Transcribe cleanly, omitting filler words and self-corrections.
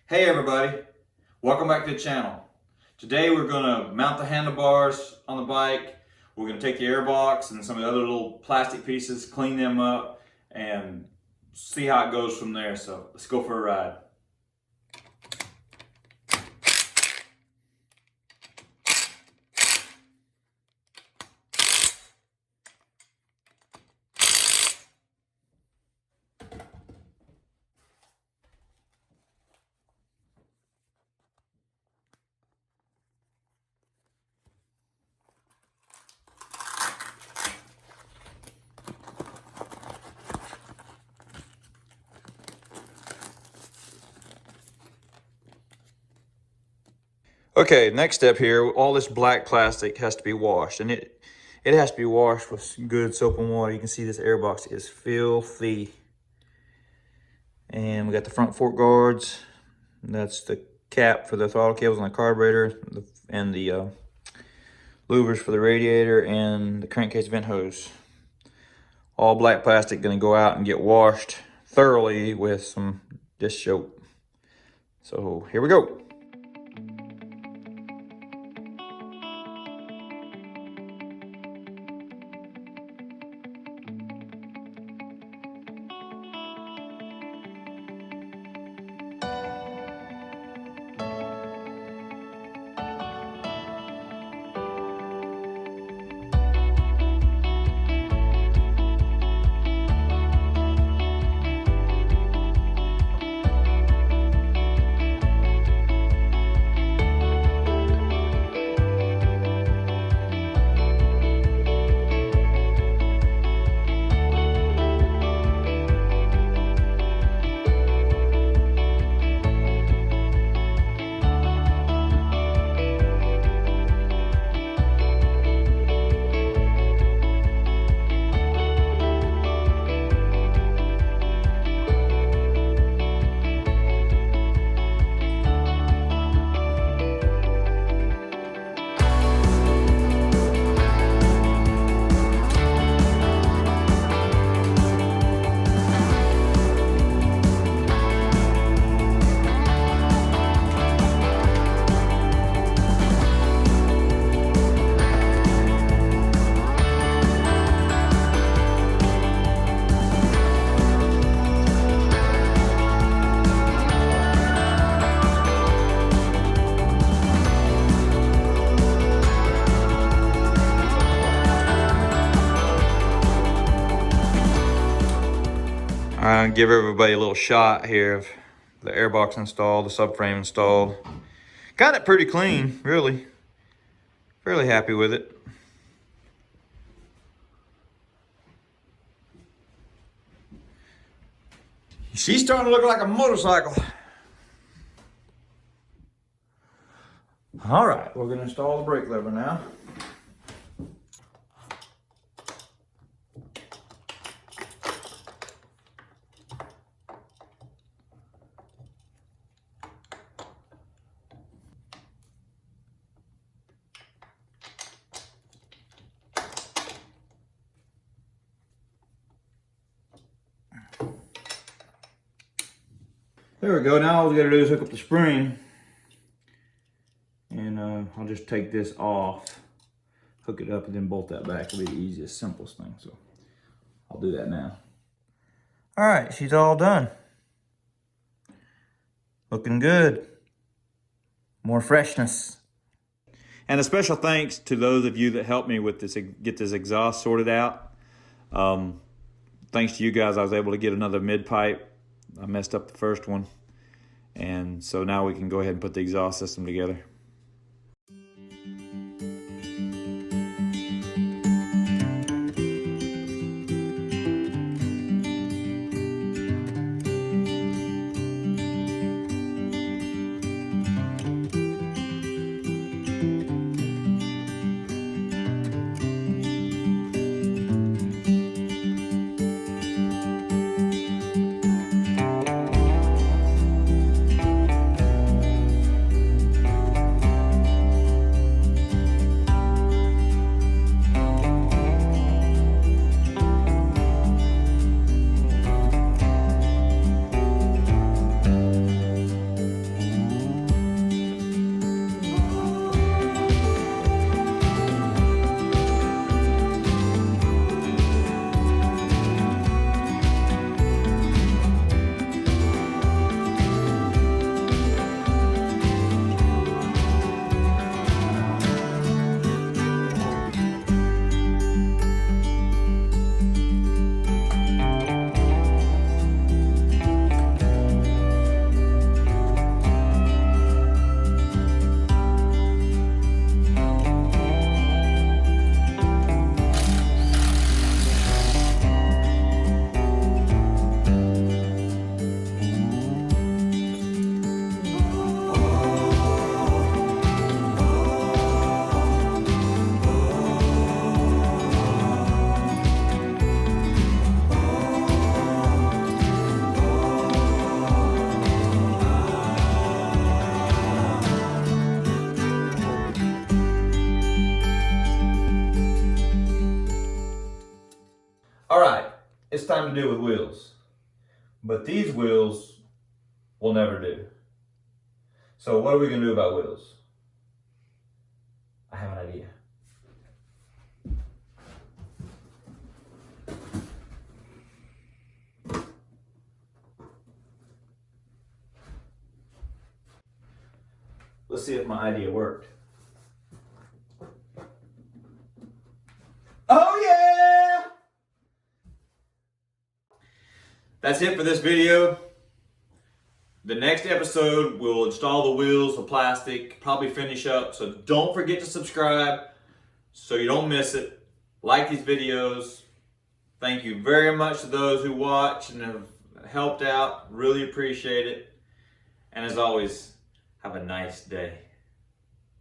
Hey everybody, welcome back to the channel. Today we're going to mount the handlebars on the bike. We're going to take the airbox and some of the other little plastic pieces, clean them up, and see how it goes from there. So let's go for a ride. Okay, next step here, all this black plastic has to be washed, and it has to be washed with some good soap and water. You can see this airbox is filthy. And we got the front fork guards. That's the cap for the throttle cables on the carburetor, and the louvers for the radiator, and the crankcase vent hose. All black plastic, gonna go out and get washed thoroughly with some dish soap. So here we go. I'll give everybody a little shot here of the airbox installed, the subframe installed. Got it pretty clean, really. Fairly happy with it. She's starting to look like a motorcycle. All right, we're gonna install the brake lever now. There we go. Now all we gotta do is hook up the spring, and I'll just take this off, hook it up, and then bolt that back. It'll be the easiest, simplest thing. So I'll do that now. All right, she's all done. Looking good. More freshness. And a special thanks to those of you that helped me with this, get this exhaust sorted out. Thanks to you guys, I was able to get another mid pipe. I messed up the first one, and so now we can go ahead and put the exhaust system together. time to deal with wheels. But these wheels will never do. So what are we going to do about wheels? I have an idea. Let's see if my idea worked. Oh yeah! That's it for this video. The next episode, we'll install the wheels, the plastic, probably finish up. So don't forget to subscribe so you don't miss it. Like these videos. Thank you very much to those who watch and have helped out. Really appreciate it. And as always, have a nice day.